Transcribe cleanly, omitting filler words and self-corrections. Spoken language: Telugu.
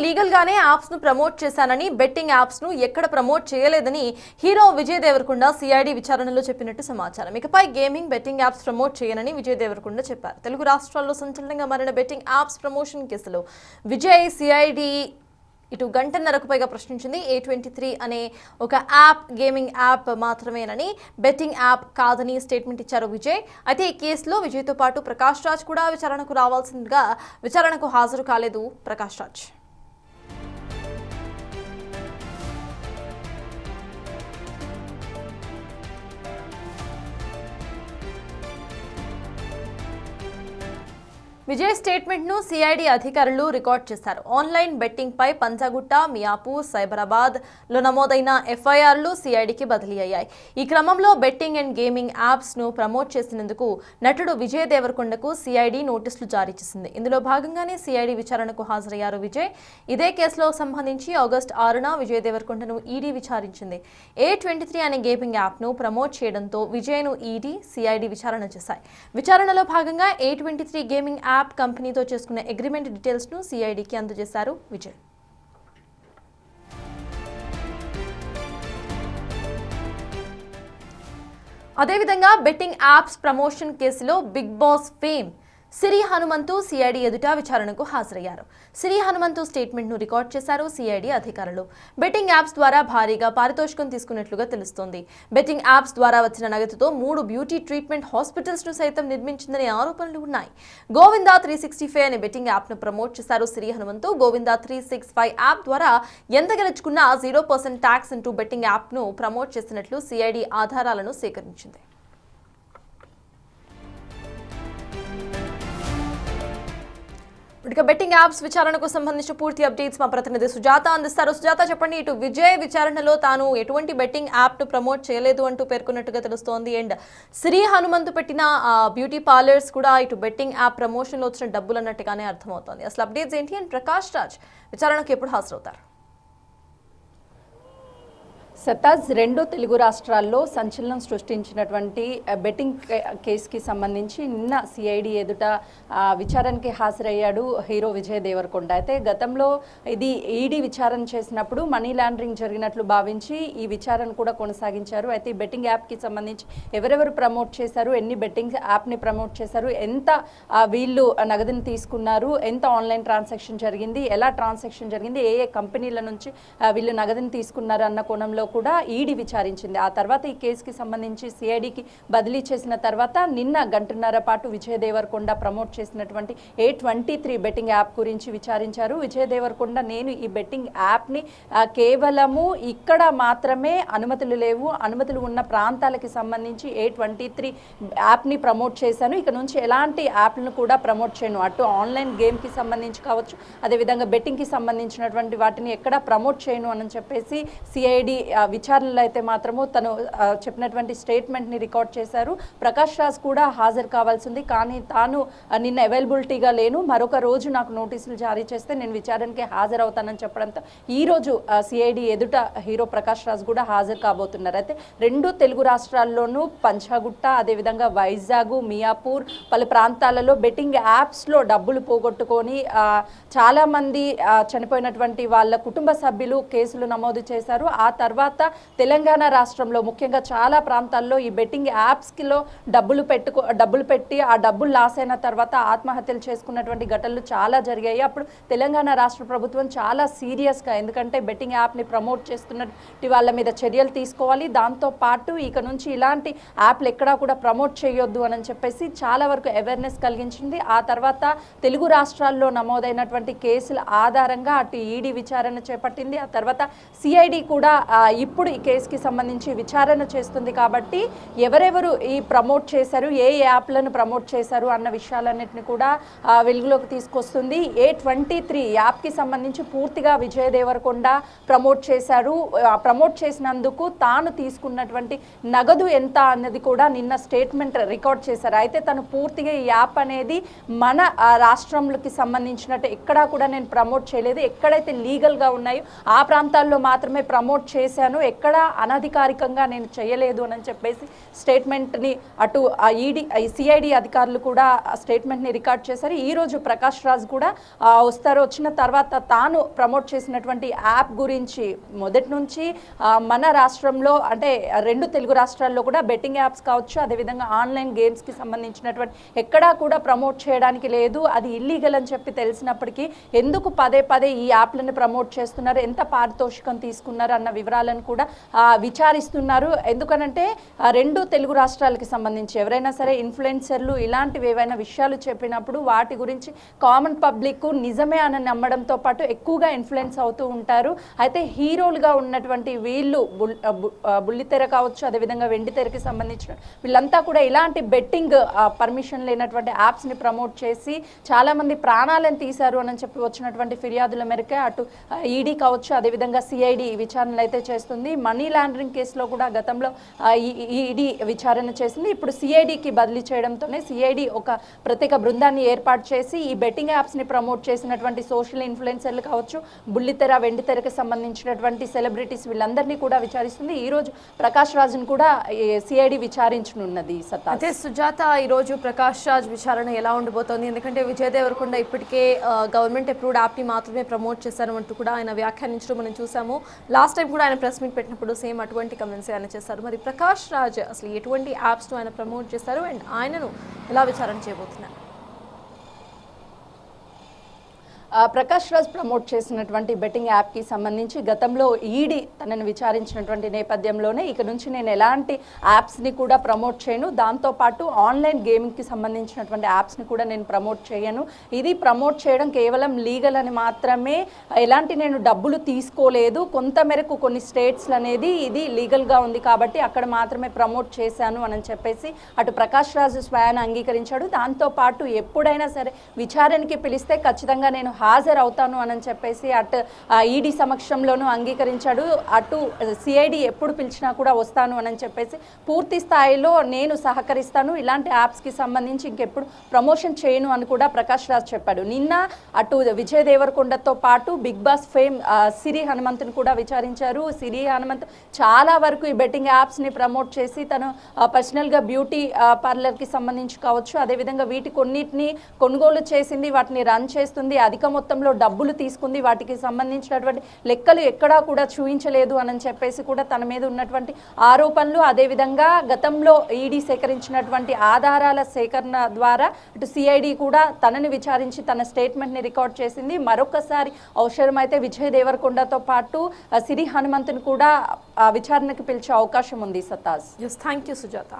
లీగల్ గానే యాప్స్ ను ప్రమోట్ చేశానని, బెట్టింగ్ యాప్స్ ను ఎక్కడ ప్రమోట్ చేయలేదని హీరో విజయ్ దేవరకొండ సిఐడి విచారణలో చెప్పినట్టు సమాచారం. ఇకపై గేమింగ్, బెట్టింగ్ యాప్స్ ప్రమోట్ చేయనని విజయ్ దేవరకొండ చెప్పారు. తెలుగు రాష్ట్రాల్లో సంచలనంగా మారిన బెట్టింగ్ యాప్స్ ప్రమోషన్ కేసులో విజయ్ సిఐడి ఇటు గంటన్నరకు పైగా ప్రశ్నించింది. A23 అనే ఒక యాప్ గేమింగ్ యాప్ మాత్రమేనని, బెట్టింగ్ యాప్ కాదని స్టేట్మెంట్ ఇచ్చారు విజయ్. అయితే ఈ కేసులో విజయ్తో పాటు ప్రకాష్ రాజ్ కూడా విచారణకు రావాల్సిందిగా విచారణకు హాజరు కాలేదు ప్రకాష్ రాజ్. విజయ్ స్టేట్మెంట్ ను సిఐడి అధికారులు రికార్డ్ చేశారు. ఆన్లైన్ బెట్టింగ్ పై పంజాగుట్ట, మియాపూర్, సైబరాబాద్ లో నమోదైన ఎఫ్ఐఆర్లు సిఐడికి బదిలీ అయ్యాయి. ఈ క్రమంలో బెట్టింగ్ అండ్ గేమింగ్ యాప్స్ ను ప్రమోట్ చేసినందుకు నటుడు విజయ్ దేవరకొండకు సిఐడి నోటీసులు జారీ చేసింది. ఇందులో భాగంగానే సిఐడి విచారణకు హాజరయ్యారు విజయ్. ఇదే కేసులో సంబంధించి ఆగస్టు 6న విజయ్ దేవరకొండను ఈడీ విచారించింది. A23 అనే గేమింగ్ యాప్ ను ప్రమోట్ చేయడంతో విజయ్ ను ఈడీ, సిఐడి విచారణ చేశాయి. విచారణలో భాగంగా A23 గేమింగ్ యాప్ కంపెనీతో చేసుకున్న అగ్రిమెంట్ డీటెయిల్స్ ను సిఐడికి అందజేశారు విజయ్. అదేవిధంగా బెట్టింగ్ యాప్స్ ప్రమోషన్ కేసులో big boss fame Siri Hanumanthu CID ఎదుట విచారణకు హాజరయ్యారు. సిరి హనుమంతు స్టేట్మెంట్ ను రికార్డ్ చేశారు సిఐడి అధికారులు. బెట్టింగ్ యాప్స్ ద్వారా భారీగా పారితోషికం తీసుకున్నట్లుగా తెలుస్తోంది. బెట్టింగ్ యాప్స్ ద్వారా వచ్చిన నగదుతో 3 బ్యూటీ ట్రీట్మెంట్ హాస్పిటల్స్ ను సైతం నిర్మించిందనే ఆరోపణలు ఉన్నాయి. గోవిందా 365 అనే బెట్టింగ్ యాప్ ను ప్రమోట్ చేశారు సిరి హనుమంతు. గోవిందా 365 యాప్ ద్వారా ఎంత గెలుచుకున్నా 0% ట్యాక్స్ అంటూ బెట్టింగ్ యాప్ ను ప్రమోట్ చేసినట్లు సిఐడి ఆధారాలను సేకరించింది. ఇక బెట్టింగ్ యాప్స్ విచారణకు సంబంధించిన పూర్తి అప్డేట్స్ మా ప్రతినిధి సుజాత అందిస్తారు. సుజాత, చెప్పండి. ఇటు విజయ్ విచారణలో తాను ఎటువంటి బెట్టింగ్ యాప్ ను ప్రమోట్ చేయలేదు అంటూ పేర్కొన్నట్టుగా తెలుస్తోంది. అండ్ శ్రీ హనుమంతు పెట్టిన బ్యూటీ పార్లర్స్ కూడా ఇటు బెట్టింగ్ యాప్ ప్రమోషన్ లో వచ్చిన డబ్బులు అన్నట్టుగానే అర్థమవుతోంది. అసలు అప్డేట్స్ ఏంటి? అండ్ ప్రకాష్ రాజ్ విచారణకు ఎప్పుడు హాజరవుతారు? సతాజ్, 2 తెలుగు రాష్ట్రాల్లో సంచలనం సృష్టించినటువంటి బెట్టింగ్ కేసుకి సంబంధించి నిన్న సిఐడి ఎదుట విచారణకి హాజరయ్యాడు హీరో విజయ్ దేవరకొండ. అయితే గతంలో ఇది ఈడీ విచారణ చేసినప్పుడు మనీ లాండరింగ్ జరిగినట్లు భావించి ఈ విచారణ కూడా కొనసాగించారు. అయితే ఈ బెట్టింగ్ యాప్కి సంబంధించి ఎవరెవరు ప్రమోట్ చేశారు, ఎన్ని బెట్టింగ్ యాప్ని ప్రమోట్ చేశారు, ఎంత వీళ్ళు నగదుని తీసుకున్నారు, ఎంత ఆన్లైన్ ట్రాన్సాక్షన్ జరిగింది, ఎలా ట్రాన్సాక్షన్ జరిగింది, ఏ ఏ కంపెనీల నుంచి వీళ్ళు నగదుని తీసుకున్నారు అన్న కోణంలో కూడా ఈడీ విచారించింది. ఆ తర్వాత ఈ కేసుకి సంబంధించి సిఐడికి బదిలీ చేసిన తర్వాత నిన్న గంటన్నర పాటు విజయ్ దేవరకొండ ప్రమోట్ చేసినటువంటి A23 బెట్టింగ్ యాప్ గురించి విచారించారు. విజయ్ దేవరకొండ, నేను ఈ బెట్టింగ్ యాప్ని కేవలము ఇక్కడ మాత్రమే అనుమతులు లేవు, అనుమతులు ఉన్న ప్రాంతాలకి సంబంధించి A23 యాప్ని ప్రమోట్ చేశాను, ఇక నుంచి ఎలాంటి యాప్లను కూడా ప్రమోట్ చేయను, అటు ఆన్లైన్ గేమ్కి సంబంధించి కావచ్చు, అదేవిధంగా బెట్టింగ్కి సంబంధించినటువంటి వాటిని ఎక్కడా ప్రమోట్ చేయను అని చెప్పేసి సిఐడి విచారణలో అయితే మాత్రము తను చెప్పినటువంటి స్టేట్మెంట్ని రికార్డ్ చేశారు. ప్రకాష్ రాజ్ కూడా హాజరు కావాల్సింది, కానీ తాను నిన్న అవైలబిలిటీగా లేను, మరొక రోజు నాకు నోటీసులు జారీ చేస్తే నేను విచారణకి హాజరవుతానని చెప్పడంతో ఈరోజు సిఐడి ఎదుట హీరో ప్రకాష్ రాజ్ కూడా హాజరు కాబోతున్నారు. అయితే 2 తెలుగు రాష్ట్రాల్లోనూ పంచాగుట్ట, అదేవిధంగా వైజాగ్, మియాపూర్ పలు ప్రాంతాలలో బెట్టింగ్ యాప్స్లో డబ్బులు పోగొట్టుకొని చాలామంది చనిపోయినటువంటి వాళ్ళ కుటుంబ సభ్యులు కేసులు నమోదు చేశారు. ఆ తర్వాత తెలంగాణ రాష్ట్రంలో ముఖ్యంగా చాలా ప్రాంతాల్లో ఈ బెట్టింగ్ యాప్స్లో డబ్బులు పెట్టి ఆ డబ్బులు లాస్ అయిన తర్వాత ఆత్మహత్యలు చేసుకున్నటువంటి ఘటనలు చాలా జరిగాయి. అప్పుడు తెలంగాణ రాష్ట్ర ప్రభుత్వం చాలా సీరియస్గా, ఎందుకంటే బెట్టింగ్ యాప్ని ప్రమోట్ చేస్తున్నటువంటి వాళ్ళ మీద చర్యలు తీసుకోవాలి, దాంతోపాటు ఇక నుంచి ఇలాంటి యాప్లు ఎక్కడా కూడా ప్రమోట్ చేయొద్దు అని చెప్పేసి చాలా వరకు అవేర్నెస్ కలిగించింది. ఆ తర్వాత తెలుగు రాష్ట్రాల్లో నమోదైనటువంటి కేసుల ఆధారంగా అటు ఈడీ విచారణ చేపట్టింది. ఆ తర్వాత సిఐడి కూడా ఇప్పుడు ఈ కేసుకి సంబంధించి విచారణ చేస్తుంది. కాబట్టి ఎవరెవరు ఈ ప్రమోట్ చేశారు, ఏ యాప్లను ప్రమోట్ చేశారు అన్న విషయాలన్నింటినీ కూడా వెలుగులోకి తీసుకొస్తుంది. A23 యాప్కి సంబంధించి పూర్తిగా విజయ్ దేవరకొండ ప్రమోట్ చేశారు. ప్రమోట్ చేసినందుకు తాను తీసుకున్నటువంటి నగదు ఎంత అన్నది కూడా నిన్న స్టేట్మెంట్ రికార్డ్ చేశారు. అయితే తను పూర్తిగా ఈ యాప్ అనేది మన రాష్ట్రంలోకి సంబంధించినట్టు ఎక్కడా కూడా నేను ప్రమోట్ చేయలేదు, ఎక్కడైతే లీగల్గా ఉన్నాయో ఆ ప్రాంతాల్లో మాత్రమే ప్రమోట్ చేశాను చేశాను, ఎక్కడ అనధికారికంగా నేను చేయలేదు అని చెప్పేసి స్టేట్మెంట్ని అటు సిఐడి అధికారులు కూడా స్టేట్మెంట్ని రికార్డ్ చేశారు. ఈరోజు ప్రకాష్ రాజ్ కూడా వస్తారు. వచ్చిన తర్వాత తాను ప్రమోట్ చేసినటువంటి యాప్ గురించి మొదటి నుంచి మన రాష్ట్రంలో అంటే 2 తెలుగు రాష్ట్రాల్లో కూడా బెట్టింగ్ యాప్స్ కావచ్చు, అదేవిధంగా ఆన్లైన్ గేమ్స్కి సంబంధించినటువంటి ఎక్కడా కూడా ప్రమోట్ చేయడానికి లేదు, అది ఇల్లీగల్ అని చెప్పి తెలిసినప్పటికీ ఎందుకు పదే పదే ఈ యాప్లను ప్రమోట్ చేస్తున్నారు, ఎంత పారితోషికం తీసుకున్నారు అన్న వివరాలను కూడా విచారిస్తున్నారు. ఎందుకనంటే 2 తెలుగు రాష్ట్రాలకి సంబంధించి ఎవరైనా సరే ఇన్ఫ్లుయెన్సర్లు ఇలాంటివి ఏవైనా విషయాలు చెప్పినప్పుడు వాటి గురించి కామన్ పబ్లిక్ నిజమే అని నమ్మడంతో పాటు ఎక్కువగా ఇన్ఫ్లుయెన్స్ అవుతూ ఉంటారు. అయితే హీరోలుగా ఉన్నటువంటి వీళ్ళు బుల్లితెర కావచ్చు, అదేవిధంగా వెండితెరకి సంబంధించిన వీళ్ళంతా కూడా ఇలాంటి బెట్టింగ్ పర్మిషన్ లేనటువంటి యాప్స్ని ప్రమోట్ చేసి చాలామంది ప్రాణాలను తీశారు అని చెప్పి వచ్చినటువంటి ఫిర్యాదుల మేరకే అటు ఈడీ కావచ్చు, అదేవిధంగా సిఐడి విచారణలు అయితే చేస్తుంది. మనీ లాండరింగ్ కేసులో కూడా గతంలో ఈడీ విచారణ చేసింది. ఇప్పుడు సిఐడికి బదిలీ చేయడంతోనే సిఐడి ఒక ప్రత్యేక బృందాన్ని ఏర్పాటు చేసి ఈ బెట్టింగ్ యాప్స్ని ప్రమోట్ చేసినటువంటి సోషల్ ఇన్ఫ్లుయెన్సర్లు కావచ్చు, బుల్లితెర వెండితెరకి సంబంధించినటువంటి సెలబ్రిటీస్ వీళ్ళందరినీ కూడా విచారిస్తుంది. ఈరోజు ప్రకాష్ రాజ్ను కూడా సిఐడి విచారించనున్నది. సత్తా అయితే సుజాత, ఈరోజు ప్రకాష్ రాజ్ విచారణ ఎలా ఉండబోతోంది? ఎందుకంటే విజయ్ దేవరకొండ ఇప్పటికే గవర్నమెంట్ అప్రూవ్డ్ యాప్ని మాత్రమే ప్రమోట్ చేశారు అంటూ కూడా ఆయన వ్యాఖ్యానించడం మనం చూసాము. లాస్ట్ టైం కూడా ఆయన ప్రెస్ మీట్ పెట్టినప్పుడు సేమ్ అటువంటి కమెంట్స్ ఆయన చేశారు. మరి ప్రకాష్ రాజ్ అసలు ఎటువంటి యాప్స్ను ఆయన ప్రమోట్ చేశారు అండ్ ఆయనను ఎలా విచారణ చేయబోతున్నారు? ప్రకాష్ రాజ్ ప్రమోట్ చేసినటువంటి బెట్టింగ్ యాప్కి సంబంధించి గతంలో ఈడీ తనను విచారించినటువంటి నేపథ్యంలోనే ఇక నుంచి నేను ఎలాంటి యాప్స్ని కూడా ప్రమోట్ చేయను, దాంతోపాటు ఆన్లైన్ గేమింగ్కి సంబంధించినటువంటి యాప్స్ని కూడా నేను ప్రమోట్ చేయను, ఇది ప్రమోట్ చేయడం కేవలం లీగల్ అని మాత్రమే, ఎలాంటి నేను డబ్బులు తీసుకోలేదు, కొంతమేరకు కొన్ని స్టేట్స్లు అనేది ఇది లీగల్గా ఉంది కాబట్టి అక్కడ మాత్రమే ప్రమోట్ చేశాను అని చెప్పేసి అటు ప్రకాష్ రాజ్ స్వయాన్ని అంగీకరించాడు. దాంతోపాటు ఎప్పుడైనా సరే విచారణకి పిలిస్తే ఖచ్చితంగా నేను హాజరవుతాను అని చెప్పేసి అటు ఈడీ సమక్షంలోనూ అంగీకరించాడు. అటు సిఐడి ఎప్పుడు పిలిచినా కూడా వస్తాను అని చెప్పేసి పూర్తి స్థాయిలో నేను సహకరిస్తాను, ఇలాంటి యాప్స్కి సంబంధించి ఇంకెప్పుడు ప్రమోషన్ చేయను అని కూడా ప్రకాష్ రాజ్ చెప్పాడు. నిన్న అటు విజయ్ దేవరకొండతో పాటు బిగ్ బాస్ ఫేమ్ సిరి హనుమంతుని కూడా విచారించారు. సిరి హనుమంత్ చాలా వరకు ఈ బెట్టింగ్ యాప్స్ని ప్రమోట్ చేసి తను పర్సనల్గా బ్యూటీ పార్లర్కి సంబంధించి కావచ్చు, అదేవిధంగా వీటి కొన్నిటిని కొనుగోలు చేసింది, వాటిని రన్ చేస్తుంది, అధిక మొత్తంలో డబ్బులు తీసుకుంది, వాటికి సంబంధించినటువంటి లెక్కలు ఎక్కడా కూడా చూపించలేదు అని చెప్పేసి కూడా తన మీద ఉన్నటువంటి ఆరోపణలు, అదేవిధంగా గతంలో ఈడీ సేకరించినటువంటి ఆధారాల సేకరణ ద్వారా ఇటు సిఐడి కూడా తనని విచారించి తన స్టేట్మెంట్ని రికార్డ్ చేసింది. మరొకసారి అవసరమైతే విజయ్ దేవరకొండతో పాటు సిరి హనుమంతుని కూడా విచారణకు పిలిచే అవకాశం ఉంది. సత్తాజ్. Thank you Sujatha.